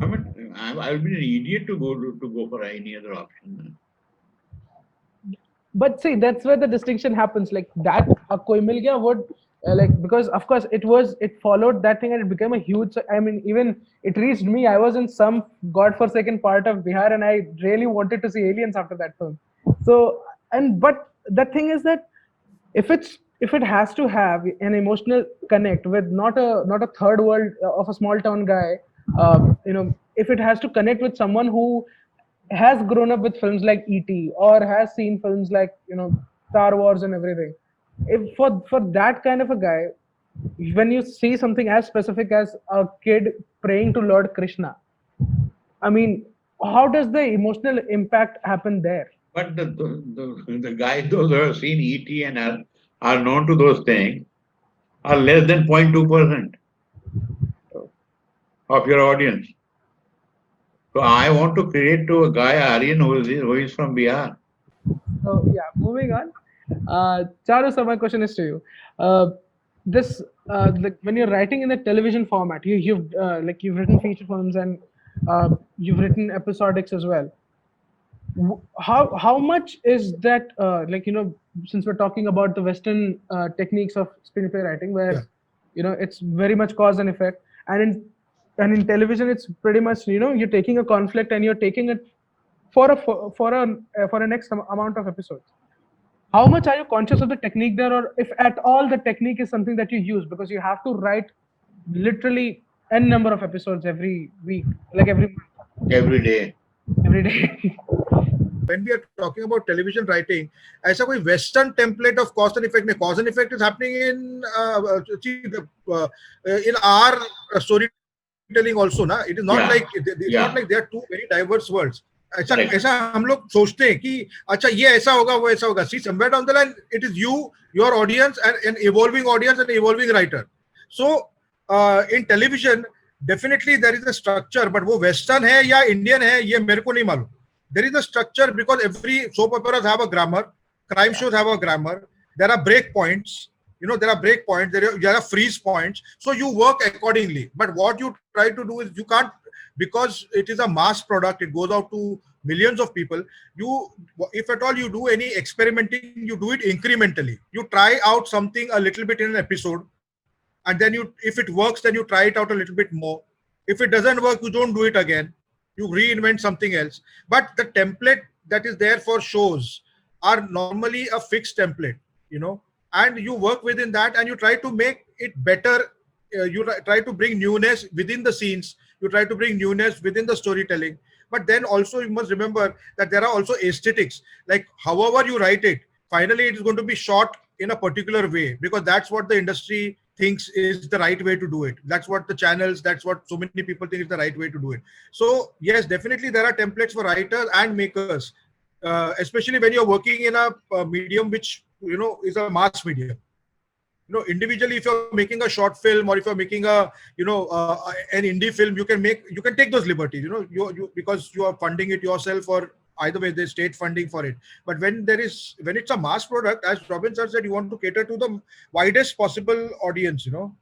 I mean, I'll be an idiot to go for any other option. But see, that's where the distinction happens. Like that, Koi Mil Gaya would because of course it followed that thing and it became a huge. I mean, even it reached me. I was in some godforsaken part of Bihar and I really wanted to see aliens after that film. So but the thing is that if it has to have an emotional connect with not a third world of a small town guy, if it has to connect with someone who has grown up with films like E.T. or has seen films like Star Wars and everything, if for that kind of a guy, when you see something as specific as a kid praying to Lord Krishna, I mean, how does the emotional impact happen there? But the guys those who have seen E.T. and are known to those things are less than 0.2% of your audience. So I want to create to a guy, Aryan, who is from Bihar. So yeah, moving on. Charu, so my question is to you. When you're writing in the television format, you've written feature films and you've written episodics as well. How much is that since we're talking about the Western techniques of screenplay writing, where it's very much cause and effect, and in television it's pretty much you're taking a conflict and you're taking it for a next amount of episodes. How much are you conscious of the technique there, or if at all the technique is something that you use, because you have to write literally n number of episodes every week, like every month, every day. When we are talking about television writing, ऐसा कोई Western template of cause and effect नहीं. Cause and effect is happening in our storytelling also, na. It is not like it's not like they are two very diverse worlds. ऐसा Correct. ऐसा हम लोग सोचते हैं कि अच्छा ये ऐसा होगा वो ऐसा होगा. See, somewhere down the line it is you, your audience, and an evolving audience and an evolving writer. So in television definitely there is a structure, but वो western है या Indian है ये मेरे को नहीं मालूम. There is a structure because every soap operas have a grammar, crime shows have a grammar. There are break points. You know, there are break points, there are freeze points. So you work accordingly. But what you try to do is you can't, because it is a mass product, it goes out to millions of people. You, if at all you do any experimenting, you do it incrementally. You try out something a little bit in an episode, and then you, if it works, then you try it out a little bit more. If it doesn't work, you don't do it again. You reinvent something else. But the template that is there for shows are normally a fixed template, you know, and you work within that and you try to make it better. You try to bring newness within the scenes. You try to bring newness within the storytelling. But then also you must remember that there are also aesthetics. Like however you write it, finally it is going to be shot in a particular way, because that's what the industry thinks is the right way to do it. That's what the channels, that's what so many people think is the right way to do it. So yes, definitely there are templates for writers and makers, especially when you're working in a medium which, you know, is a mass medium. You know, individually, if you're making a short film or if you're making a, you know, an indie film, you can take those liberties, you know, you because you are funding it yourself, or either way there's state funding for it. But when it's a mass product, as Robin sir said, you want to cater to the widest possible audience, you know.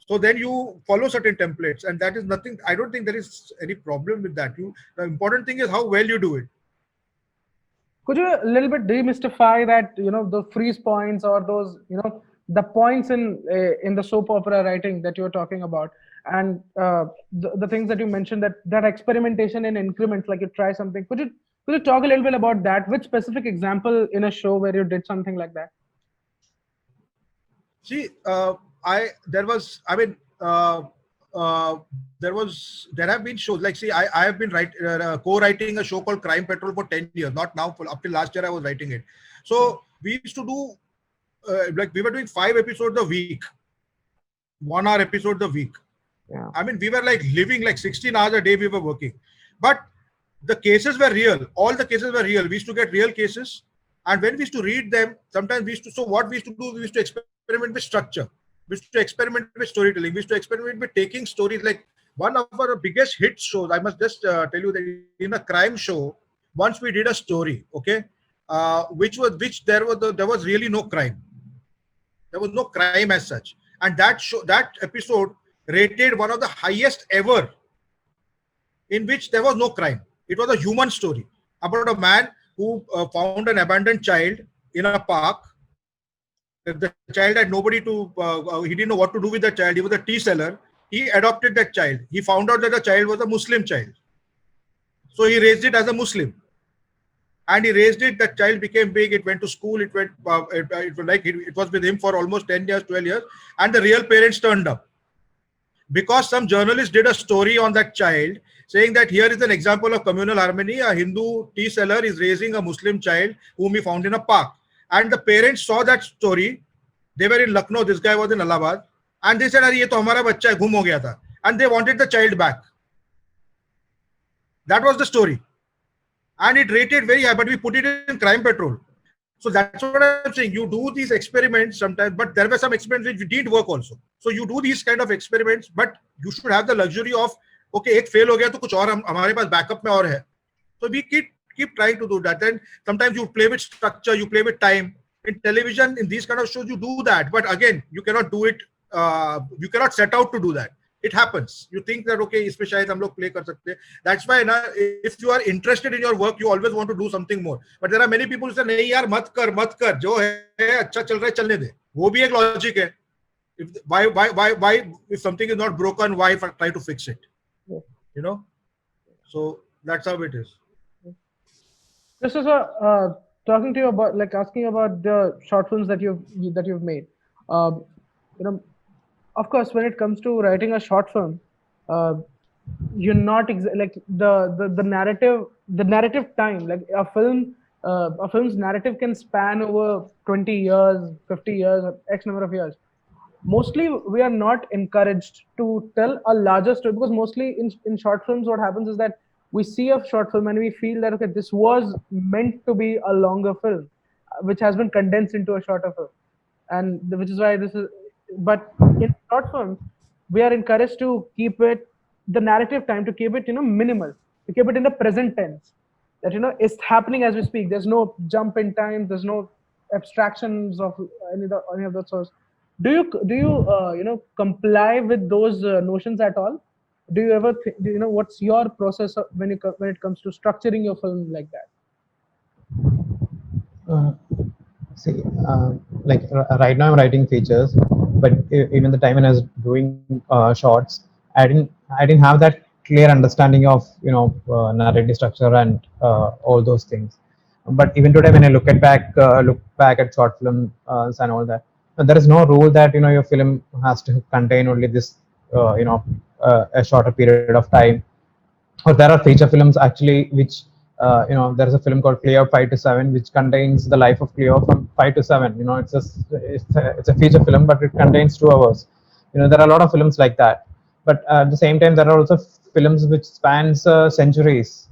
So then you follow certain templates, and that is nothing. I don't think there is any problem with that. The important thing is how well you do it. Could you a little bit demystify that, you know, the freeze points or those, you know, the points in the soap opera writing that you're talking about, and the things that you mentioned, that experimentation in increments, like you try something. Could you talk a little bit about that? Which specific example in a show where you did something like that? See, there have been shows like, see, I have been co-writing a show called Crime Patrol for 10 years, not now, up till last year I was writing it. So we used to do like, we were doing 5 episodes a week, 1 hour episodes a week. Yeah. I mean, we were like living like 16 hours a day we were working, but the cases were real. All the cases were real. We used to get real cases, and when we used to read them, sometimes what we used to do, we used to experiment with structure. We used to experiment with storytelling. We used to experiment with taking stories. Like one of our biggest hit shows, I must just tell you that in a crime show, once we did a story, okay, there was really no crime. There was no crime as such, and that episode rated one of the highest ever, in which there was no crime. It was a human story about a man who found an abandoned child in a park. The child had nobody to, he didn't know what to do with the child. He was a tea seller. He adopted that child. He found out that the child was a Muslim child. So he raised it as a Muslim. And he raised it, that child became big, it went to school, it was with him for almost 10 years, 12 years, and the real parents turned up. Because some journalist did a story on that child, saying that here is an example of communal harmony. A Hindu tea seller is raising a Muslim child whom he found in a park. And the parents saw that story. They were in Lucknow, this guy was in Allahabad. And they said, "Ye to hamara bachcha hai, gum ho gaya tha." And they wanted the child back. That was the story. And it rated very high, but we put it in Crime Patrol. So that's what I'm saying. You do these experiments sometimes, but there were some experiments which did work also. So you do these kind of experiments, but you should have the luxury of, okay, एक fail हो गया तो कुछ और हमारे पास backup में और है. So we keep trying to do that. And sometimes you play with structure, you play with time. In television, in these kind of shows, you do that. But again, you cannot do it. You cannot set out to do that. It happens. You think that, okay, इसमें शायद हम लोग play कर सकते हैं. That's why ना, if you are interested in your work, you always want to do something more. But there are many people who say, नहीं यार मत कर, जो है अच्छा चल रहा है चलने दे. वो भी एक logic है. Why if something is not broken, why try to fix it? Yeah. You know. So that's how it is. This is talking to you about, like, asking about the short films that you've made. You know, of course, when it comes to writing a short film, you're not like the narrative time. Like a film's narrative can span over 20 years, 50 years, or X number of years. Mostly, we are not encouraged to tell a larger story, because mostly in short films, what happens is that we see a short film and we feel that okay, this was meant to be a longer film, which has been condensed into a shorter film, and which is why this is. But in short films, we are encouraged to keep it the narrative time to keep it minimal, to keep it in the present tense. That it's happening as we speak. There's no jump in time. There's no abstractions of any of those sorts. Do you comply with those notions at all? Do you ever do what's your process when it comes to structuring your film like that? Uh, See, like right now I'm writing features, but even the time when I was doing shorts, I didn't have that clear understanding of narrative structure and all those things. But even today, when I look back at short films and all that, there is no rule that your film has to contain only this a shorter period of time, or there are feature films actually which there is a film called Cleo 5 to 7 which contains the life of Cleo from 5 to 7. It's a feature film, but it contains 2 hours. There are a lot of films like that, but at the same time there are also films which spans centuries.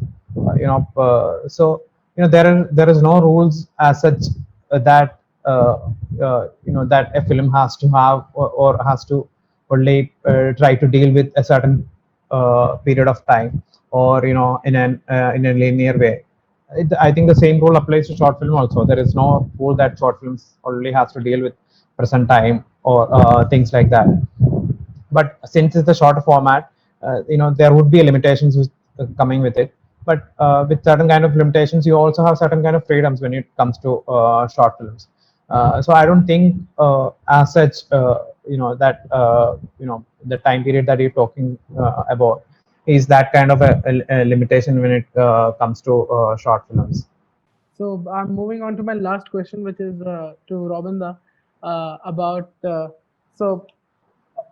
So there is no rules as such that that a film has to have, or has to only try to deal with a certain period of time, or in a linear way. I think the same rule applies to short film also. There is no rule that short films only has to deal with present time or things like that. But since it's a shorter format, there would be limitations coming with it. But with certain kind of limitations, you also have certain kind of freedoms when it comes to short films. So I don't think as such that the time period that you're talking about is that kind of a limitation when it comes to short films. So I'm moving on to my last question, which is to Robinda about so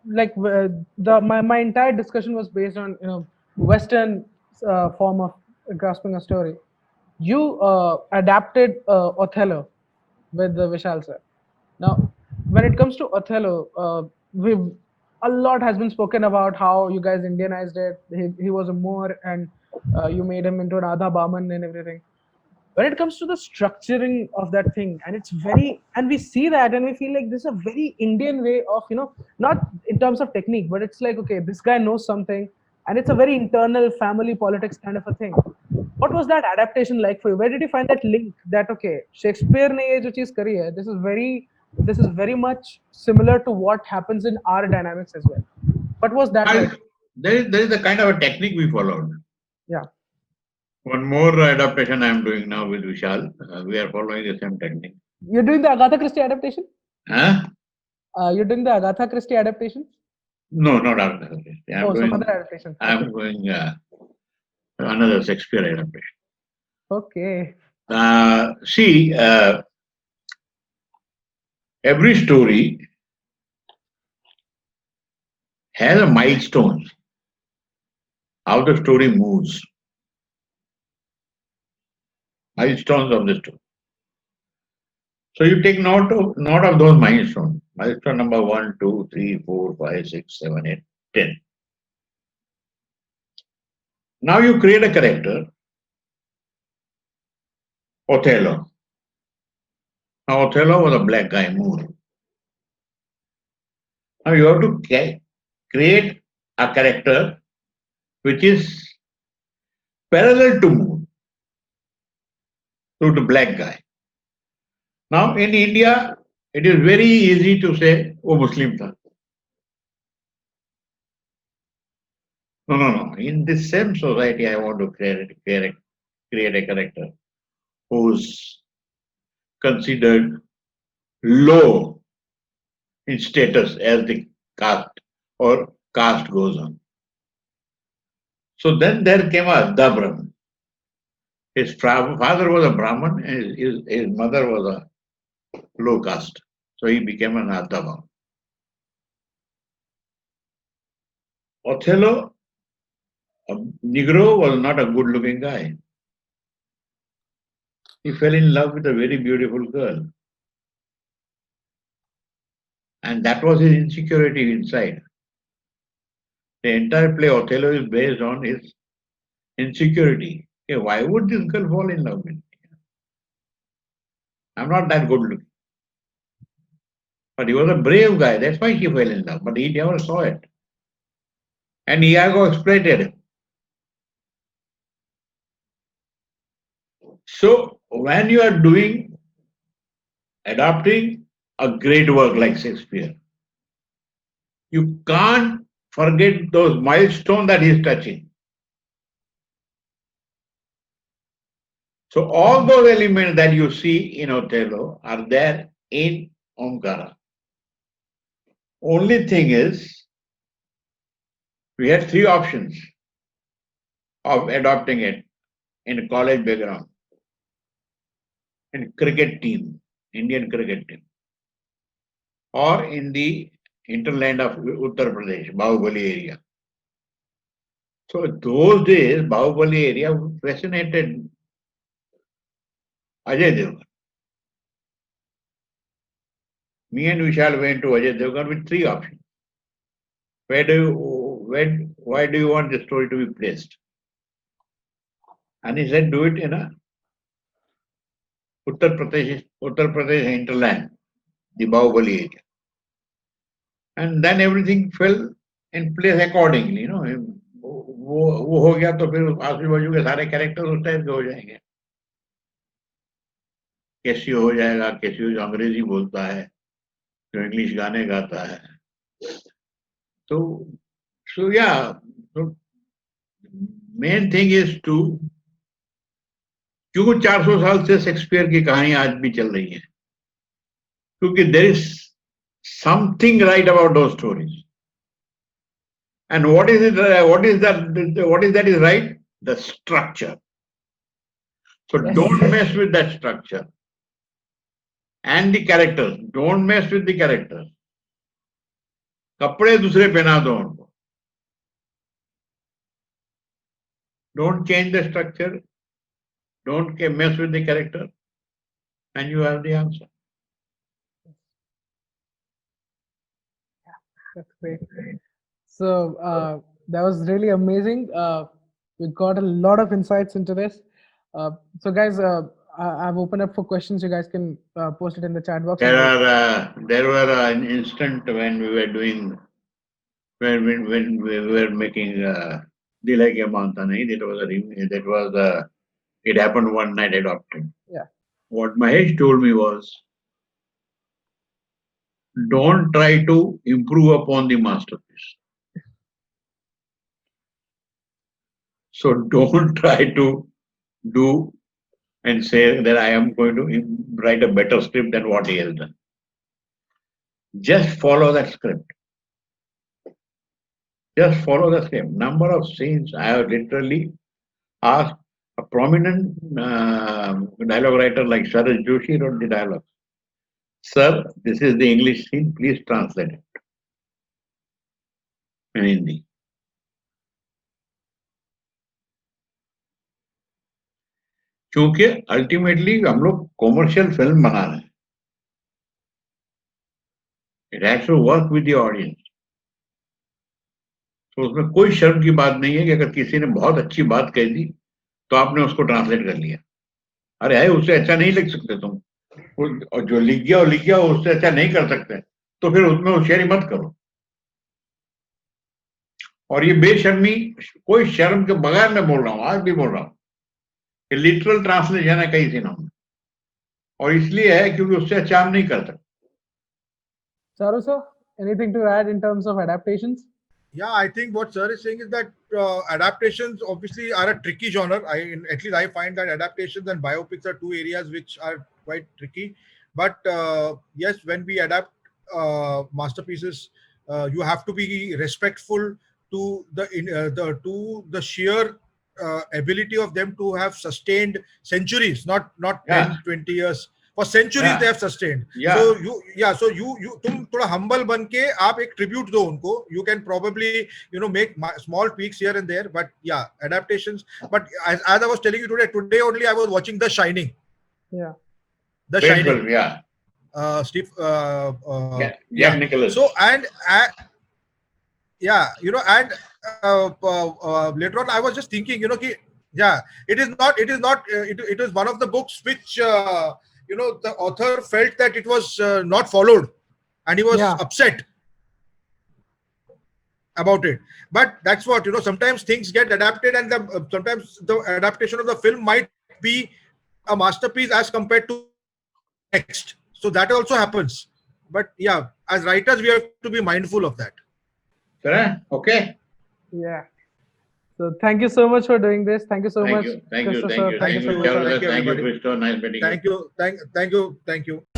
like my entire discussion was based on Western form of grasping a story. You adapted Othello with Vishal sir. Now, when it comes to Othello, we a lot has been spoken about how you guys Indianized it. He was a Moor, and you made him into an Adha Baman and everything. When it comes to the structuring of that thing, and it's very, and we see that, and we feel like this is a very Indian way of not in terms of technique, but it's like okay, this guy knows something, and it's a very internal family politics kind of a thing. What was that adaptation like for you? Where did you find that link that okay, Shakespeare ne ye jo cheez kari hai, this is very much similar to what happens in our dynamics as well? What was that I, like? there is a kind of a technique we followed. Yeah. One more adaptation I am doing now with Vishal. We are following the same technique. You're doing the Agatha Christie adaptation? Huh? You're doing the Agatha Christie adaptation? No, not Agatha Christie. Oh, some other adaptation. I'm Okay. going another Shakespeare adaptation. Okay. See, every story has a milestone, how the story moves, milestones of the story. So you take note of those milestones. Milestone number 1, 2, 3, 4, 5, 6, 7, 8, 10. Now you create a character, Othello. Now Othello was a black guy, Moor. Now you have to create a character which is parallel to Moor, to the black guy. Now in India, it is very easy to say, oh, Muslim tha. No. In this same society, I want to create a character who's considered low in status as the caste or caste goes on. So then there came a Adda Brahman. His father was a Brahman and his mother was a low caste. So he became an Adda Brahman. Othello, a Negro, was not a good looking guy. He fell in love with a very beautiful girl. And that was his insecurity inside. The entire play Othello is based on his insecurity. Okay, why would this girl fall in love with me? I'm not that good looking. But he was a brave guy. That's why he fell in love. But he never saw it. And Iago exploited him. So when you are adapting a great work like Shakespeare, you can't forget those milestones that he's touching. So all those elements that you see in Othello are there in Omkara. Only thing is, we had three options of adopting it in a college background, in cricket team, Indian cricket team, or in the hinterland of Uttar Pradesh, Bahubali area. So those days, Bahubali area fascinated Ajay Devgan. Me and Vishal went to Ajay Devgan with three options. Why do you want the story to be placed? And he said, do it in a Uttar Pradesh hinterland, the Bahubali area. And then everything fell in place accordingly. You know, वो हो गया तो फिर आजू बाजू के सारे character उस टाइप के हो जाएंगे. कैसियो हो जाएगा, कैसियो जो अंग्रेजी बोलता है, जो इंग्लिश गाने गाता है. So yeah, so main thing is to क्यों 400 साल से शेक्सपियर की कहानी आज भी चल रही है? क्योंकि there is something right about those stories. And what is that is right? The structure. So don't mess with that structure. And the characters. Don't mess with the characters. कपड़े दूसरे पहना दो उनको. Don't change the structure. Don't mess with the character. And you have the answer. That's great. So that was really amazing. We got a lot of insights into this. So guys, I've opened up for questions. You guys can post it in the chat box. There were an instant when we were doing, when we were making Dilai Ke Manta Nahi. It happened one night adopting. Yeah. What Mahesh told me was, don't try to improve upon the masterpiece. So don't try to do and say that I am going to write a better script than what he has done. Just follow that script. Just follow the script. Number of scenes I have literally asked a prominent dialogue writer like Sharad Joshi wrote the dialogue. Sir, this is the English scene, please translate it in Hindi. क्योंकि ultimately हम लोग commercial film बना रहे हैं. It has to work with the audience. तो उसमें कोई शर्म की बात नहीं है कि अगर किसी ने बहुत अच्छी बात कह दी तो आपने उसको ट्रांसलेट कर लिया. अरे है, उससे अच्छा नहीं लिख सकते तुम, और जो लिख गया उससे अच्छा नहीं कर सकते, तो फिर उसमें होशियारी मत करो. और ये बेशर्मी, कोई शर्म के बगैर मैं बोल रहा हूँ, आज भी बोल रहा हूँ, लिटरल ट्रांसलेशन है कई सीनों में, और इसलिए है क्योंकि उससे अच्छा हम नहीं कर सकते. Charu sir, anything to add in terms of adaptations? Yeah, I think what sir is saying is that adaptations obviously are a tricky genre. At least I find that adaptations and biopics are two areas which are quite tricky. But yes, when we adapt masterpieces, you have to be respectful to the sheer ability of them to have sustained centuries, not 10, 20 years. For centuries they have sustained. So you तुम थोड़ा humble बन के आप एक tribute दो उनको. You can probably make small tweaks here and there, but yeah, adaptations. But as I was telling you today only I was watching The Shining. Yeah. The Shining. Yeah. Steve. Jack Nicholson. So and yeah, and later on I was just thinking, Yeah, it is not. It is not. It was one of the books which the author felt that it was not followed, and he was Yeah. upset about it. But that's what sometimes things get adapted, and sometimes the adaptation of the film might be a masterpiece as compared to next. So that also happens. But yeah, as writers, we have to be mindful of that. Correct? Okay. Yeah. So thank you so much for doing this. Thank you so Thank much, you. Thank you. Christopher. Thank you. Thank Thank you you, so much. Charles. Thank you, Thank you, everybody. Christo. Nice meeting you. Thank you. Thank you.